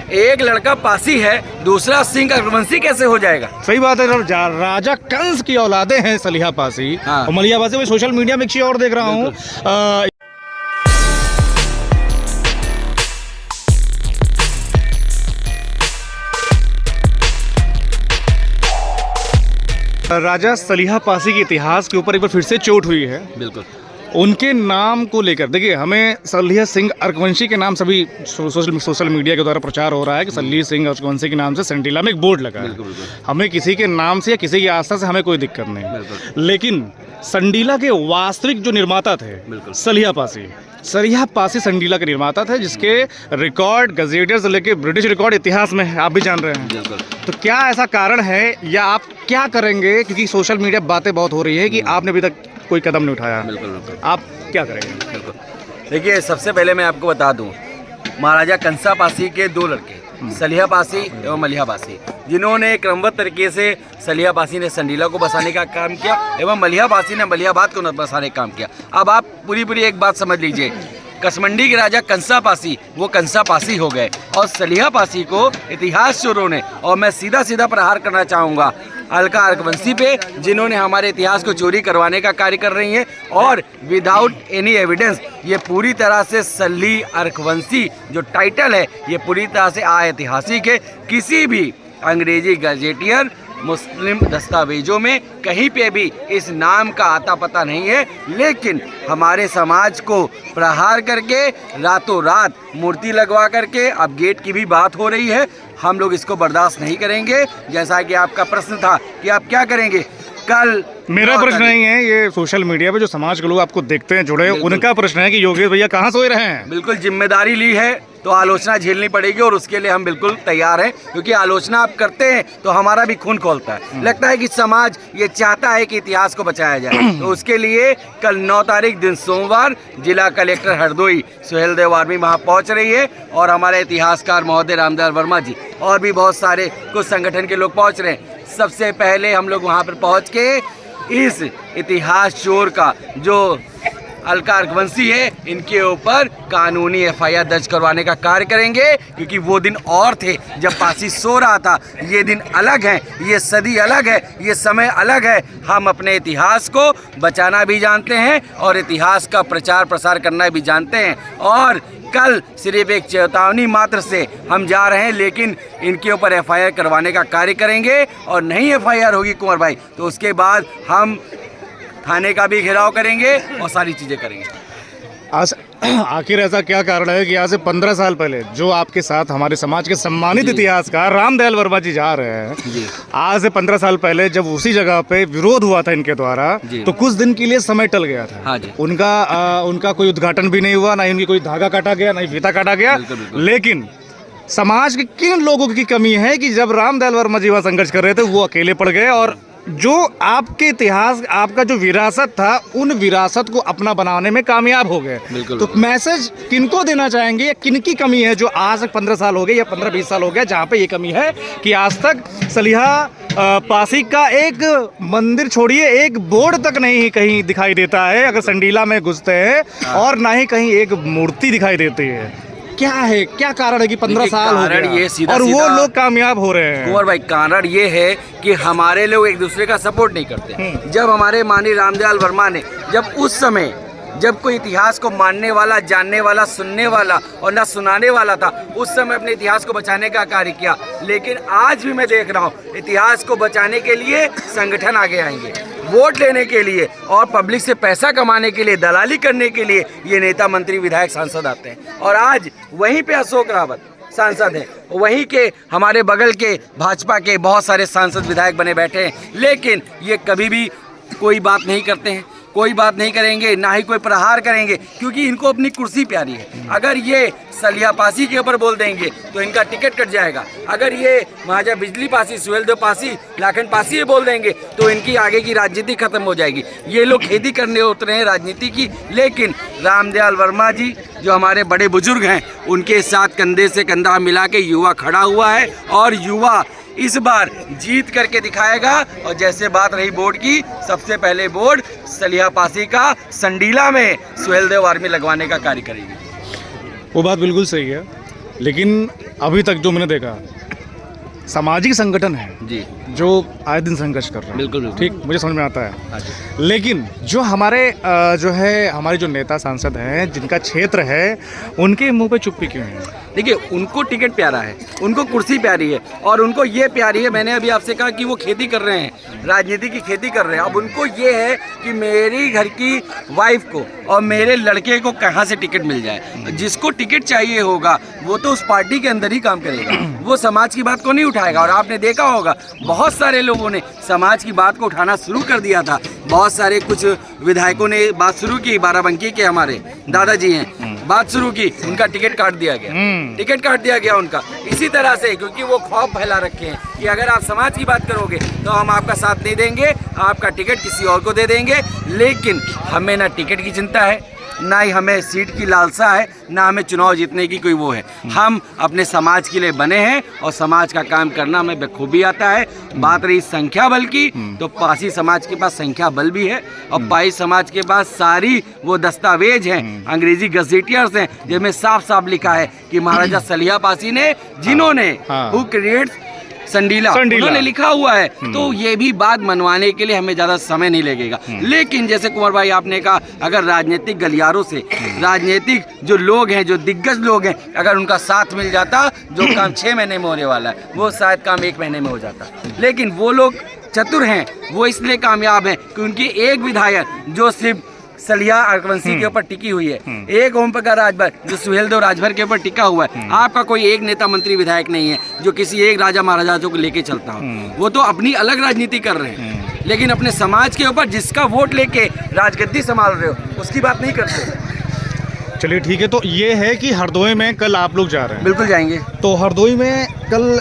एक लड़का पासी है, दूसरा सिंह अरगवंशी कैसे हो जाएगा? सही बात है। राजा कंस की औलादे हैं सलिहा पासी। हाँ। और मलिहा पासी। मैं सोशल मीडिया में एक चीज और देख रहा हूँ, राजा सलिहा पासी के इतिहास के ऊपर एक बार फिर से चोट हुई है। बिल्कुल। उनके नाम को लेकर देखिए, हमें सलिहा सिंह अरगवंशी के नाम सभी सोशल मीडिया के द्वारा प्रचार हो रहा है कि सलिहा सिंह अरगवंशी के नाम से संडीला में एक बोर्ड लगा है। हमें किसी के नाम से या किसी की आस्था से हमें कोई दिक्कत नहीं, लेकिन संडीला के वास्तविक जो निर्माता थे सलिहा पासी संडीला के निर्माता थे, जिसके रिकॉर्ड गजेटियर से लेकर ब्रिटिश रिकॉर्ड इतिहास में है, आप भी जान रहे हैं। तो क्या ऐसा कारण है या आप क्या करेंगे, क्योंकि सोशल मीडिया बातें बहुत हो रही है कि आपने अभी तक कोई कदम नहीं उठाया। बिल्कुल। आप क्या करेंगे? बिल्कुल। देखिए, सबसे पहले मैं आपको बता दूं, महाराजा कंसा पासी के दो लड़के सलिहा पासी एवं मलिहा पासी, जिन्होंने क्रमबद्ध तरीके से सलिहा पासी ने संडीला को बसाने का काम किया एवं मलिहा पासी ने मलिहाबाद को बसाने का काम किया। अब आप पूरी एक बात समझ लीजिए, कसमंडी के राजा कंसा पासी वो कंसा पासी हो गए और सलिहा पासी को इतिहास चोरों ने, और मैं सीधा प्रहार करना चाहूँगा अलका अरगवंशी पे, जिन्होंने हमारे इतिहास को चोरी करवाने का कार्य कर रही हैं और विदाउट एनी एविडेंस ये पूरी तरह से सलिहा अरगवंशी जो टाइटल है ये पूरी तरह से अऐतिहासिक है। किसी भी अंग्रेजी गजेटियर मुस्लिम दस्तावेजों में कहीं पे भी इस नाम का आता पता नहीं है, लेकिन हमारे समाज को प्रहार करके रातों रात मूर्ति लगवा करके अब गेट की भी बात हो रही है। हम लोग इसको बर्दाश्त नहीं करेंगे। जैसा कि आपका प्रश्न था कि आप क्या करेंगे, कल मेरा प्रश्न नहीं है, ये सोशल मीडिया पे जो समाज के लोग आपको देखते हैं जुड़े, उनका प्रश्न है कि योगेश भैया कहाँ सोए रहे हैं। बिल्कुल जिम्मेदारी ली है तो आलोचना झेलनी पड़ेगी और उसके लिए हम बिल्कुल तैयार हैं, क्योंकि आलोचना आप करते हैं तो हमारा भी खून खौलता है। लगता है कि समाज ये चाहता है कि इतिहास को बचाया जाए, तो उसके लिए कल 9 तारीख दिन सोमवार जिला कलेक्टर हरदोई सुहेलदेव आर्मी वहाँ पहुँच रही है और हमारे इतिहासकार महोदय रामदयाल वर्मा जी और भी बहुत सारे कुछ संगठन के लोग पहुँच रहे हैं। सबसे पहले हम लोग वहाँ पर पहुँच के इस इतिहास चोर का जो अलका अरगवंशी है इनके ऊपर कानूनी एफआईआर दर्ज करवाने का कार्य करेंगे, क्योंकि वो दिन और थे जब पासी सो रहा था। ये दिन अलग है, ये सदी अलग है, ये समय अलग है। हम अपने इतिहास को बचाना भी जानते हैं और इतिहास का प्रचार प्रसार करना भी जानते हैं। और कल सिर्फ एक चेतावनी मात्र से हम जा रहे हैं, लेकिन इनके ऊपर एफआईआर करवाने का कार्य करेंगे और नहीं एफआईआर होगी कुंवर भाई तो उसके बाद हम थाने का भी घेराव करेंगे और सारी चीज़ें करेंगे। आज आखिर ऐसा क्या कारण है कि आज से 15 साल पहले जो आपके साथ हमारे समाज के सम्मानित इतिहासकार रामदयाल वर्मा जी जा रहे हैं, आज से 15 साल पहले जब उसी जगह पे विरोध हुआ था इनके द्वारा, तो कुछ दिन के लिए समय टल गया था। हाँ जी। उनका कोई उद्घाटन भी नहीं हुआ, ना उनकी कोई धागा काटा गया, ना ही फीता काटा गया। लेकिन समाज के किन लोगों की कमी है कि जब रामदयाल वर्मा जी वहाँ संघर्ष कर रहे थे वो अकेले पड़ गए और जो आपके इतिहास, आपका जो विरासत था, उन विरासत को अपना बनाने में कामयाब हो गए। तो मैसेज किनको देना चाहेंगे या किनकी कमी है जो आज 15 साल हो गए या 15-20 साल हो गया जहाँ पे ये कमी है कि आज तक सलिहा पासी का एक मंदिर छोड़िए एक बोर्ड तक नहीं कहीं दिखाई देता है अगर संडीला में घुसते हैं, और ना ही कहीं एक मूर्ति दिखाई देती है। क्या है, क्या कारण है कि 15 साल हो गया ये सीधा और वो लोग कामयाब हो रहे हैं? कुंवर भाई, कारण ये है कि हमारे लोग एक दूसरे का सपोर्ट नहीं करते। जब हमारे माननीय रामदयाल वर्मा ने जब उस समय जब कोई इतिहास को मानने वाला, जानने वाला, सुनने वाला और ना सुनाने वाला था, उस समय अपने इतिहास को बचाने का कार्य किया। लेकिन आज भी मैं देख रहा हूँ इतिहास को बचाने के लिए संगठन आगे आएंगे, वोट लेने के लिए और पब्लिक से पैसा कमाने के लिए, दलाली करने के लिए ये नेता, मंत्री, विधायक, सांसद आते हैं। और आज वहीं पे अशोक रावत सांसद हैं, वहीं के हमारे बगल के भाजपा के बहुत सारे सांसद विधायक बने बैठे हैं, लेकिन ये कभी भी कोई बात नहीं करते हैं, कोई बात नहीं करेंगे, ना ही कोई प्रहार करेंगे, क्योंकि इनको अपनी कुर्सी प्यारी है। अगर ये सलिहा पासी के ऊपर बोल देंगे तो इनका टिकट कट जाएगा। अगर ये महाराजा बिजली पासी, सुहेलदेव पासी, लाखन पासी बोल देंगे तो इनकी आगे की राजनीति खत्म हो जाएगी। ये लोग खेती करने उतरे हैं राजनीति की, लेकिन रामदयाल वर्मा जी जो हमारे बड़े बुजुर्ग हैं उनके साथ कंधे से कंधा मिला के युवा खड़ा हुआ है और युवा इस बार जीत करके दिखाएगा। और जैसे बात रही बोर्ड की, सबसे पहले बोर्ड सलिहा पासी का संडीला में सुहेलदेव आर्मी लगवाने का कार्य करेगी। वो बात बिल्कुल सही है। लेकिन अभी तक जो मैंने देखा, सामाजिक संगठन है जी, जो आए दिन संघर्ष कर रहे हैं। बिल्कुल ठीक, मुझे समझ में आता है। हाँ जी। लेकिन जो हमारे जो है हमारे जो नेता सांसद हैं जिनका क्षेत्र है, उनके मुंह पे चुप्पी क्यों है? देखिए, उनको टिकट प्यारा है, उनको कुर्सी प्यारी है, और उनको ये प्यारी है, मैंने अभी आपसे कहा कि वो खेती कर रहे हैं, राजनीति की खेती कर रहे हैं। अब उनको ये है कि मेरी घर की वाइफ को और मेरे लड़के को कहाँ से टिकट मिल जाए। जिसको टिकट चाहिए होगा वो तो उस पार्टी के अंदर ही काम करेगा, वो समाज की बात को नहीं उठाएगा। और आपने देखा होगा बहुत सारे लोगों ने समाज की बात को उठाना शुरू कर दिया था। बहुत सारे कुछ विधायकों ने बात शुरू की, बाराबंकी के हमारे दादाजी हैं, बात शुरू की, उनका टिकट काट दिया गया, टिकट काट दिया गया उनका, इसी तरह से, क्योंकि वो खौफ फैला रखे हैं कि अगर आप समाज की बात करोगे तो हम आपका साथ नहीं देंगे, आपका टिकट किसी और को दे देंगे। लेकिन हमें ना टिकट की चिंता है, ना ही हमें सीट की लालसा है, ना हमें चुनाव जीतने की कोई वो है। हम अपने समाज के लिए बने हैं और समाज का काम करना हमें बखूबी आता है। बात रही संख्या बल की, तो पासी समाज के पास संख्या बल भी है और पाई समाज के पास सारी वो दस्तावेज हैं, अंग्रेजी गजेटियर्स हैं, जिनमें साफ साफ लिखा है कि महाराजा सलिया पासी ने, जिन्होंने हु क्रिएट्स संडीला, उन्होंने लिखा हुआ है। तो ये भी बात मनवाने के लिए हमें ज़्यादा समय नहीं लगेगा। लेकिन जैसे कुंवर भाई आपने कहा, अगर राजनीतिक गलियारों से राजनीतिक जो लोग हैं, जो दिग्गज लोग हैं, अगर उनका साथ मिल जाता, जो काम 6 महीने में होने वाला है वो शायद काम 1 महीने में हो जाता। लेकिन वो लोग चतुर हैं, वो इसलिए कामयाब हैं कि उनकी एक विधायक जो सिर्फ सलिया अरकवंशी के ऊपर टिकी हुई है, एक ओम प्रकाश राजभर जो सुहेलदेव राजभर के ऊपर टिका हुआ है। आपका कोई एक नेता मंत्री विधायक नहीं है जो किसी एक राजा महाराजा को लेके चलता हो। वो तो अपनी अलग राजनीति कर रहे हैं, लेकिन अपने समाज के ऊपर जिसका वोट लेके राजगद्दी संभाल रहे हो उसकी बात नहीं करते। चलिए ठीक है, तो ये है कि हरदोई में कल आप लोग जा रहे हैं? बिल्कुल जाएंगे। तो हरदोई में कल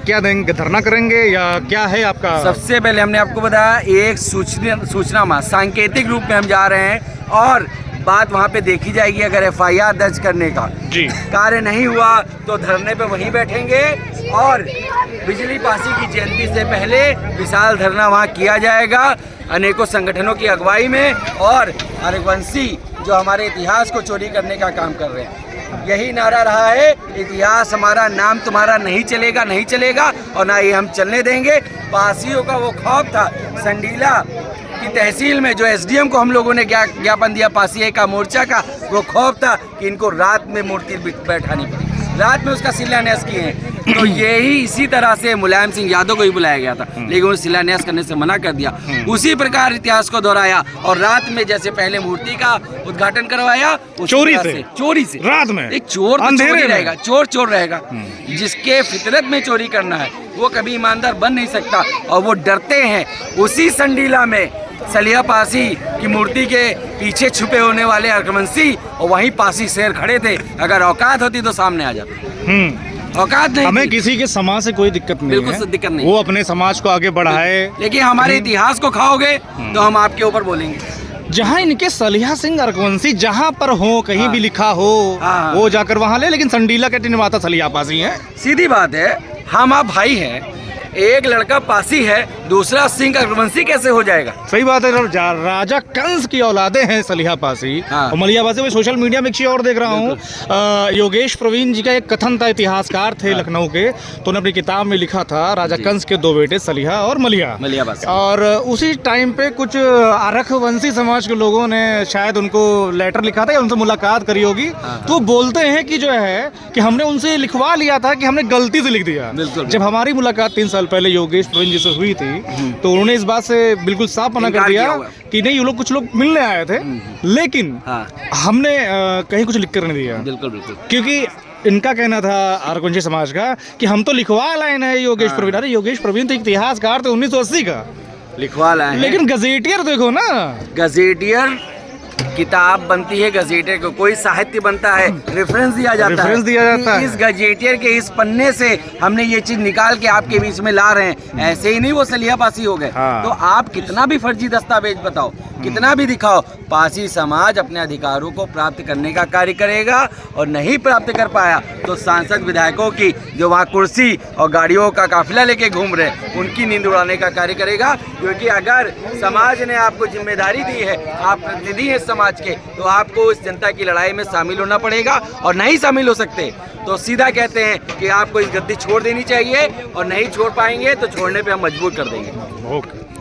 क्या देंगे, धरना करेंगे या क्या है आपका? सबसे पहले हमने आपको बताया एक सूचना सांकेतिक रूप में हम जा रहे हैं, और बात वहाँ पे देखी जाएगी। अगर FIR दर्ज करने का जी कार्य नहीं हुआ तो धरने पे वहीं बैठेंगे, और बिजली पासी की जयंती से पहले विशाल धरना वहाँ किया जाएगा अनेकों संगठनों की अगुवाई में। और अरकवंशी जो हमारे इतिहास को चोरी करने का काम कर रहे हैं, यही नारा रहा है, इतिहास हमारा, नाम तुम्हारा नहीं चलेगा, नहीं चलेगा, और ना ही हम चलने देंगे। पासियों का वो खौफ था, संडीला की तहसील में जो SDM को हम लोगों ने ज्ञापन दिया पासी का मोर्चा का, वो खौफ था कि इनको रात में मूर्ति बैठानी पड़ी, रात में उसका शिलान्यास किए हैं। तो यही इसी तरह से मुलायम सिंह यादव को ही बुलाया गया था, लेकिन उन्होंने शिलान्यास करने से मना कर दिया। उसी प्रकार इतिहास को दोहराया और रात में जैसे पहले मूर्ति का उद्घाटन करवाया, चोरी से रात में। एक चोर तो चोर ही रहेगा, चोर रहेगा। जिसके फितरत में चोरी करना है वो कभी ईमानदार बन नहीं सकता, और वो डरते हैं। उसी संडीला में सलिया पासी की मूर्ति के पीछे छुपे होने वाले अरकवंशी, और वहीं पासी शेर खड़े थे। अगर औकात होती तो सामने आ जाते, औकात नहीं। हमें किसी के समाज से कोई दिक्कत नहीं है, बिल्कुल दिक्कत नहीं, वो अपने समाज को आगे बढ़ाए। लेकिन हमारे इतिहास को खाओगे तो हम आपके ऊपर बोलेंगे। जहाँ इनके सलिया सिंह अरकवंशी जहाँ पर हो, कहीं भी लिखा हो, वो जाकर वहाँ ले। लेकिन संडीला के निर्माता सलिया पासी है। सीधी बात है, हम आप भाई हैं, एक लड़का पासी है, दूसरा सिंह अरकवंशी कैसे हो जाएगा? सही बात है। राजा कंस की औलादे हैं सलिया पासी और मलिया पासी। मैं सोशल मीडिया में एक चीज और देख रहा हूँ, योगेश प्रवीण जी का एक कथन था, इतिहासकार थे लखनऊ के, तो उन्होंने अपनी किताब में लिखा था राजा कंस के 2 बेटे सलिया और मलिया पासी। और उसी टाइम पे कुछ अरकवंशी समाज के लोगों ने शायद उनको लेटर लिखा था या उनसे मुलाकात करी होगी, तो बोलते हैं कि जो है कि हमने उनसे लिखवा लिया था कि हमने गलती से लिख दिया। जब हमारी मुलाकात 3 साल पहले योगेश प्रवीण जी से हुई थी, तो उन्होंने इस बात से बिल्कुल साफ मना कर दिया कि नहीं, ये लोग कुछ लोग मिलने आए थे, लेकिन हमने कहीं कुछ लिख कर नहीं दिया। बिल्कुल, क्योंकि इनका कहना था अरकवंशी समाज का कि हम तो लिखवा लाए हैं योगेश प्रवीण। अरे योगेश प्रवीण तो इतिहासकार थे 1980 का, लिखवा लाए, लेकिन गजेटियर देखो ना, गजेटियर किताब बनती है, गजेटियर को कोई साहित्य बनता है, रेफरेंस दिया जाता है। इस गजेटियर के इस पन्ने से हमने ये चीज निकाल के आपके बीच में ला रहे हैं। ऐसे ही नहीं वो सलिया पासी हो गए। तो आप कितना भी फर्जी दस्तावेज बताओ, कितना भी दिखाओ, पासी समाज अपने अधिकारों को प्राप्त करने का कार्य करेगा, और नहीं प्राप्त कर पाया तो सांसद विधायकों की जो वहाँ कुर्सी और गाड़ियों का काफिला लेके घूम रहे, उनकी नींद उड़ाने का कार्य करेगा। क्योंकि अगर समाज ने आपको जिम्मेदारी दी है, आप प्रतिनिधि हैं समाज के, तो आपको इस जनता की लड़ाई में शामिल होना पड़ेगा। और नहीं शामिल हो सकते तो सीधा कहते हैं कि आपको इस गद्दी छोड़ देनी चाहिए, और नहीं छोड़ पाएंगे तो छोड़ने पे हम मजबूर कर देंगे। ओके।